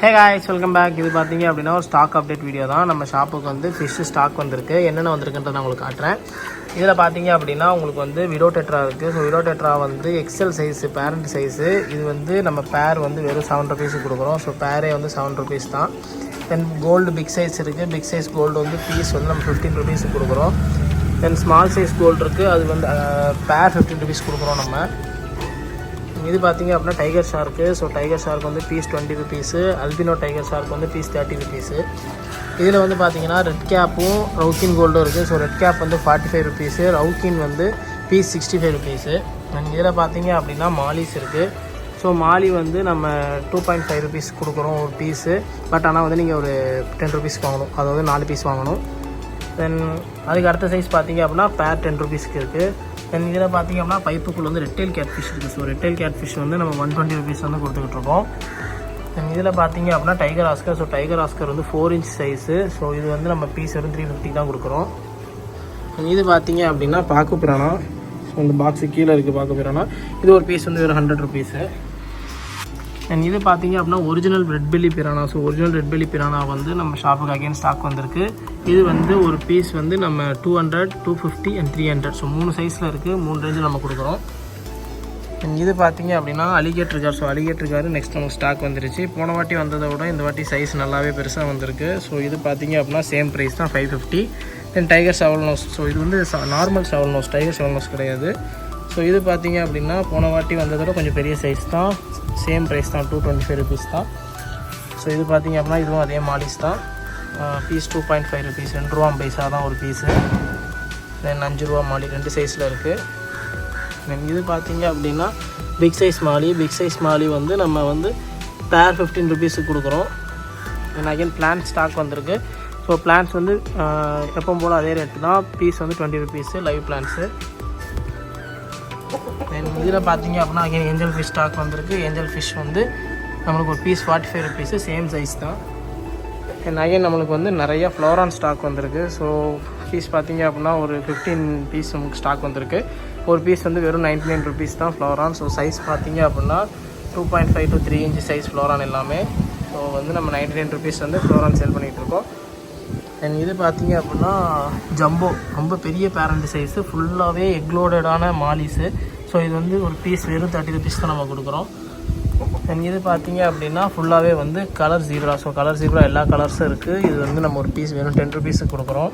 Hey guys, welcome back. இது பார்த்தீங்க அப்படின்னா ஒரு ஸ்டாக் அப்டேட் வீடியோ தான். நம்ம ஷாப்புக்கு வந்து ஃபிஷ் ஸ்டாக் வந்திருக்கு. என்னென்ன வந்திருக்குன்றதை நான் உங்களுக்கு காட்டுறேன். இதில் பார்த்தீங்க அப்படின்னா உங்களுக்கு வந்து விடோ டெட்ரா இருக்குது. ஸோ விடோ டெட்ரா வந்து எக்ஸல் சைஸு, பேரண்ட் சைஸு. இது வந்து நம்ம பேர் வந்து வெறும் 7 rupees கொடுக்குறோம். ஸோ பேரே வந்து 7 rupees தான். தென் கோல்டு பிக் சைஸ் இருக்குது. பிக் சைஸ் கோல்டு வந்து பீஸ் வந்து நம்ம 15 rupees கொடுக்குறோம். தென் ஸ்மால் சைஸ் கோல்டு இருக்குது. அது வந்து பேர் 15 rupees கொடுக்குறோம் நம்ம. இது பார்த்தீங்க அப்படின்னா tiger shark. So tiger shark வந்து piece 20 rupees. Albino tiger shark வந்து பீஸ் 30 rupees. இதில் வந்து பார்த்தீங்கன்னா ரெட் கேப்பும் ரவுக்கின் கோல்டும் இருக்குது. ஸோ ரெட் கேப் வந்து 45 rupees, ரவுக்கின் வந்து பீஸ் 65 rupees. இதில் பார்த்தீங்க அப்படின்னா மாலிஸ் இருக்குது. ஸோ மாலி வந்து நம்ம 2.5 rupees கொடுக்குறோம் ஒரு பீஸு. பட் ஆனால் வந்து நீங்கள் ஒரு 10 rupees வாங்கணும், அதாவது 4 பீஸ் வாங்கணும். தென் அதுக்கு அடுத்த சைஸ் பார்த்தீங்க அப்படின்னா பேர் 10 rupeesக்கு இருக்குது. தென் இதில் பார்த்தீங்க அப்படின்னா பைப்புக்குள்ள வந்து ரெட்டைல் கேட் ஃபிஷ் இருக்குது. ஸோ ரெட்டைல் கேட் ஃபிஷ் வந்து நம்ம 120 rupees வந்து கொடுத்துக்கிட்ருக்கோம். தென் இதில் பார்த்தீங்க அப்படின்னா tiger Oscar. So tiger Oscar வந்து 4 inch சைஸு. ஸோ இது வந்து நம்ம பீஸ் வெறும் 350 தான் கொடுக்குறோம். இது பார்த்தீங்க அப்படின்னா பாக்கு பிரானா. ஸோ இந்த பாக்ஸு கீழே இருக்குது பாக்கு பிரானா. இது ஒரு பீஸ் வந்து வெறும் 100 rupees. அண்ட் இது பார்த்தீங்க அப்படின்னா original red belly piranha. So original red belly piranha வந்து நம்ம ஷாப்புக்கு அகைன் ஸ்டாக் வந்திருக்கு. இது வந்து ஒரு பீஸ் வந்து நம்ம 200, 250 and 300. ஸோ 3 சைஸில் இருக்குது, 3 ரேஞ்சில் நம்ம கொடுக்குறோம். அண்ட் இது பார்த்தீங்க அப்படின்னா alligator car. So alligator car next நமக்கு ஸ்டாக் வந்துருச்சு. போன வாட்டி வந்ததை விட இந்த வாட்டி சைஸ் நல்லாவே பெருசாக வந்திருக்கு. ஸோ இது பார்த்தீங்க அப்படின்னா சேம் ப்ரைஸ் தான், 550. Then tiger shovel nose. So இது வந்து normal shovel nose, tiger shovel nose கிடையாது. ஸோ இது பார்த்தீங்க அப்படின்னா போன வாட்டி வந்ததோட கொஞ்சம் பெரிய சைஸ் தான், சேம் ப்ரைஸ் தான், 225 rupees தான். ஸோ இது பார்த்தீங்க அப்படின்னா இதுவும் அதே மாலிஸ் தான். பீஸ் 2.5 rupees, 2 ரூபா பைசா தான் ஒரு பீஸு. தென் 5 ரூபா மாலி 2 சைஸில் இருக்குது. தென் இது பார்த்தீங்க அப்படின்னா பிக் சைஸ் மாலி. பிக் சைஸ் மாலி வந்து நம்ம வந்து பேர் 15 rupees கொடுக்குறோம். தென் அகைன் பிளான்ட் ஸ்டாக் வந்திருக்கு. ஸோ பிளான்ட்ஸ் வந்து எப்பவும் போல் அதே ரேட்டு தான், பீஸ் வந்து 20 rupees லைவ் பிளான்ட்ஸு. தென் இதில் பார்த்தீங்க அப்படின்னா அகைன் ஏஞ்சல் ஃபிஷ் ஸ்டாக் வந்திருக்கு. ஏஞ்சல் ஃபிஷ் வந்து நம்மளுக்கு ஒரு பீஸ் 45 rupees, சேம் சைஸ் தான். தென் அகைன் நம்மளுக்கு வந்து நிறைய ஃப்ளோரான் ஸ்டாக் வந்திருக்கு. ஸோ பீஸ் பார்த்தீங்க அப்படின்னா ஒரு 15 piece நமக்கு ஸ்டாக் வந்திருக்கு. ஒரு பீஸ் வந்து வெறும் 99 rupees தான் ஃப்ளோரான். ஸோ சைஸ் பார்த்தீங்க அப்படின்னா 2.5 to 3 inch சைஸ் ஃப்ளோரான் எல்லாமே. ஸோ வந்து நம்ம 99 rupees வந்து ஃப்ளோரான் சேல் பண்ணிகிட்ருக்கோம். தென் இது பார்த்தீங்க அப்படின்னா ஜம்போ, ரொம்ப பெரிய பேரண்ட் சைஸு, ஃபுல்லாகவே எக்லோடடான மாலிஸு. ஸோ இது வந்து ஒரு பீஸ் வெறும் 30 rupees தான் நம்ம கொடுக்குறோம். தென் இது பார்த்தீங்க அப்படின்னா ஃபுல்லாகவே வந்து colour zebra. So colour zebra எல்லா கலர்ஸும் இருக்குது. இது வந்து நம்ம ஒரு பீஸ் வெறும் 10 rupees கொடுக்குறோம்.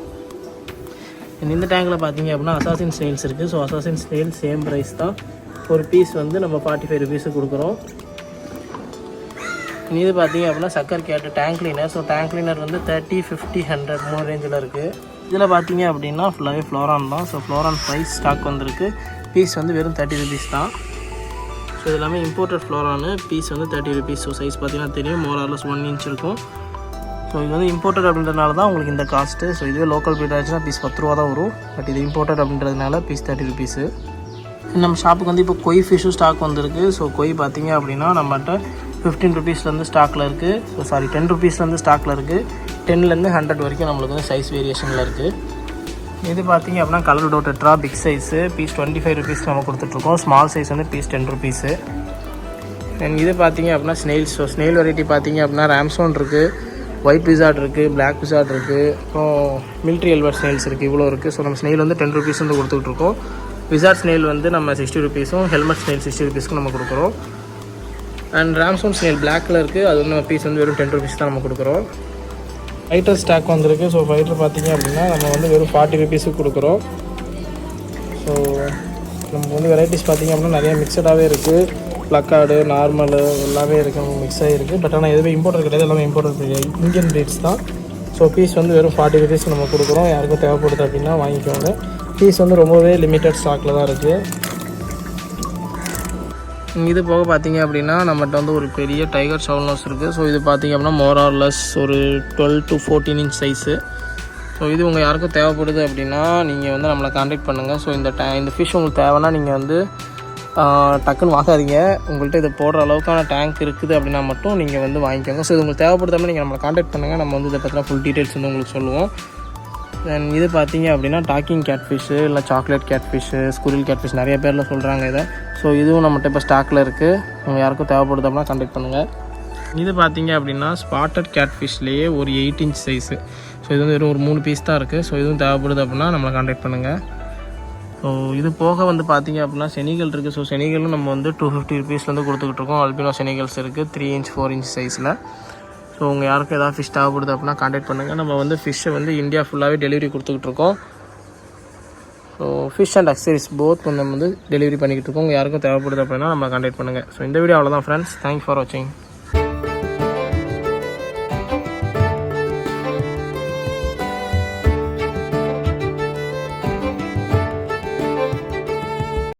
இந்த டேங்கில் பார்த்தீங்க அப்படின்னா அசாசின் ஸ்னெயில்ஸ் இருக்குது. So assassin snails same price தான், ஒரு பீஸ் வந்து நம்ம 45 rupees கொடுக்குறோம். இது பார்த்தீங்க அப்படின்னா சக்கர் கேட்டு tank cleaner. So tank cleaner வந்து 30, 50, 100 3 ரேஞ்சில் இருக்குது. இதில் பார்த்தீங்க அப்படின்னா ஃபுல்லாகவே ஃப்ளோரான் தான். ஸோ ஃப்ளோரான் ப்ரைஸ் ஸ்டாக் வந்திருக்கு. பீஸ் வந்து வெறும் 30 rupees தான். ஸோ இது எல்லாமே இம்போர்ட்டட் ஃப்ளோரானு. பீஸ் வந்து 30 rupees. ஸோ சைஸ் பார்த்தீங்கன்னா தெரியும், மோர் ஆர்லெஸ் 1 inch இருக்கும். ஸோ இது வந்து இம்போர்ட்டட் அப்படின்றதுனால தான் உங்களுக்கு இந்த காஸ்ட்டு. ஸோ இதுவே லோக்கல் பீட் ஆச்சுன்னா பீஸ் 10 ரூபா தான் வரும். பட் இது இம்போர்ட்டட் அப்படின்றதுனால பீஸ் 30 rupees. நம்ம ஷாப்புக்கு வந்து இப்போ கொய் ஃபிஷ்ஷும் ஸ்டாக் வந்திருக்கு. ஸோ கொய் பார்த்தீங்க அப்படின்னா நம்மகிட்ட 15 rupeesலேருந்து ஸ்டாக்கில் இருக்குது. ஸோ 10 rupeesலேருந்து ஸ்டாக்கில் இருக்குது. 10லேருந்து 100 வரைக்கும் நம்மளுக்கு வந்து சைஸ் வேரியேஷனில் இருக்குது. இது பார்த்தீங்க அப்படின்னா colour widow tetra big size, piece 25 rupees நம்ம கொடுத்துட்ருக்கோம். ஸ்மால் சைஸ் வந்து பீஸ் 10 rupees. அண்ட் இது பார்த்தீங்க அப்படின்னா ஸ்னெயில்ஸ். ஸோ ஸ்னெயில் வெரைட்டி பார்த்தீங்க அப்படின்னா ராம்சோன் இருக்குது, ஒயிட் விசார்ட் இருக்குது, பிளாக் விசார்ட் இருக்குது, அப்புறம் மிலிட்ரி எல்வர்ட் ஸ்னெயில்ஸ் இருக்குது. இவ்வளோ இருக்குது. ஸோ நம்ம ஸ்னெயில் வந்து 10 rupees வந்து கொடுத்துட்ருக்கோம். விசார்ட் ஸ்னெயில் வந்து நம்ம 60 rupees, ஹெல்மெட் ஸ்னெயில் 60 rupees நம்ம கொடுக்குறோம். அண்ட் ராம்சோன் ஸ்னெயில் பிளாக்கில் இருக்குது. அது வந்து நம்ம பீஸ் வந்து வெறும் 10 rupees தான் நம்ம கொடுக்குறோம். ஃபைட்டர் ஸ்டாக் வந்திருக்கு. ஸோ ஃபைட்டர் பார்த்தீங்க அப்படின்னா நம்ம வந்து வெறும் 40 rupees கொடுக்குறோம். ஸோ நமக்கு வந்து வெரைட்டிஸ் பார்த்தீங்க அப்படின்னா நிறையா மிக்சடாகவே இருக்குது. ப்ளக்கார்டு, நார்மலு எல்லாமே இருக்குது, மிக்ஸ் ஆகிருக்கு. பட் ஆனால் எதுவுமே இம்போர்ட்டர் கிடையாது, எல்லாமே இம்போர்ட்டர் கிடையாது, இந்தியன் ப்ரீட்ஸ் தான். ஸோ பீஸ் வந்து வெறும் 40 rupees நம்ம கொடுக்குறோம். யாருக்கும் தேவைப்படுது அப்படின்னா வாங்கிக்கோங்க. பீஸ் வந்து ரொம்பவே லிமிட்டட் ஸ்டாக்கில் தான் இருக்குது. இது போக பார்த்தீங்க அப்படின்னா நம்மகிட்ட வந்து ஒரு பெரிய டைகர் ஷவல் நோஸ் இருக்குது. ஸோ இது பார்த்தீங்க அப்படின்னா மோர் ஆர்லெஸ் ஒரு 12 to 14 inch சைஸு. ஸோ இது உங்கள் யாருக்கும் தேவைப்படுது அப்படின்னா நீங்கள் வந்து நம்மளை கான்டாக்ட் பண்ணுங்கள். ஸோ இந்த ஃபிஷ் உங்களுக்கு தேவைன்னா நீங்கள் வந்து டக்குன்னு வாங்காதீங்க. உங்கள்கிட்ட இதை போடுற அளவுக்கான டேங்க் இருக்குது அப்படின்னா மட்டும் நீங்கள் வந்து வாங்கிக்கோங்க. ஸோ இது உங்களுக்கு தேவைப்படுது அப்படின்னா நீங்கள் நம்மளை கான்டாக்ட் பண்ணுங்கள். நம்ம வந்து இதை பற்றின ஃபுல் டீட்டெயில்ஸ் வந்து உங்களுக்கு சொல்லுவோம். தென் இது பார்த்தீங்க அப்படின்னா டாக்கிங் கேட் ஃபிஷ்ஷு, இல்லை chocolate catfish, squirrel catfish, நிறைய பேரில் சொல்கிறாங்க இதை. ஸோ இதுவும் நம்மகிட்ட இப்போ ஸ்டாக்கில் இருக்குது. உங்கள் யாருக்கும் தேவைப்படுது அப்படின்னா கான்டாக்ட் பண்ணுங்கள். இது பார்த்தீங்க அப்படின்னா ஸ்பாட்டட் கேட்ஃபிஷ்லேயே ஒரு 8 இன்ச் சைஸு. ஸோ இது வந்து ஒரு 3 பீஸ் தான் இருக்குது. ஸோ இதுவும் தேவைப்படுது அப்படின்னா நம்மளை கான்டாக்ட் பண்ணுங்கள். ஸோ இது போக வந்து பார்த்தீங்க அப்படின்னா செனிகள் இருக்குது. ஸோ செனிகளும் நம்ம வந்து 250 ருபீஸ்லேருந்து கொடுத்துக்கிட்டு இருக்கோம். அல்பினோ செனிகல்ஸ் இருக்குது 3 இன்ச் 4 இன்ச் சைஸில். ஸோ உங்கள் யாருக்கும் ஏதாவது ஃபிஷ் தேவைப்படுது அப்படின்னா கான்டாக்ட் பண்ணுங்கள். நம்ம வந்து ஃபிஷ்ஷை வந்து இந்தியா ஃபுல்லாகவே டெலிவரி கொடுத்துக்கிட்டு இருக்கோம். So fish and accessories both நம்ம வந்து டெலிவரி பண்ணிக்கிட்டு இருக்கோம். உங்கள் யாருக்கும் தேவைப்படுது அப்படின்னா நம்ம கான்டாக்ட் பண்ணுங்கள். ஸோ இந்த வீடியோ அவ்வளோதான் ஃப்ரெண்ட்ஸ். தேங்க்ஸ் ஃபார் வாட்சிங்.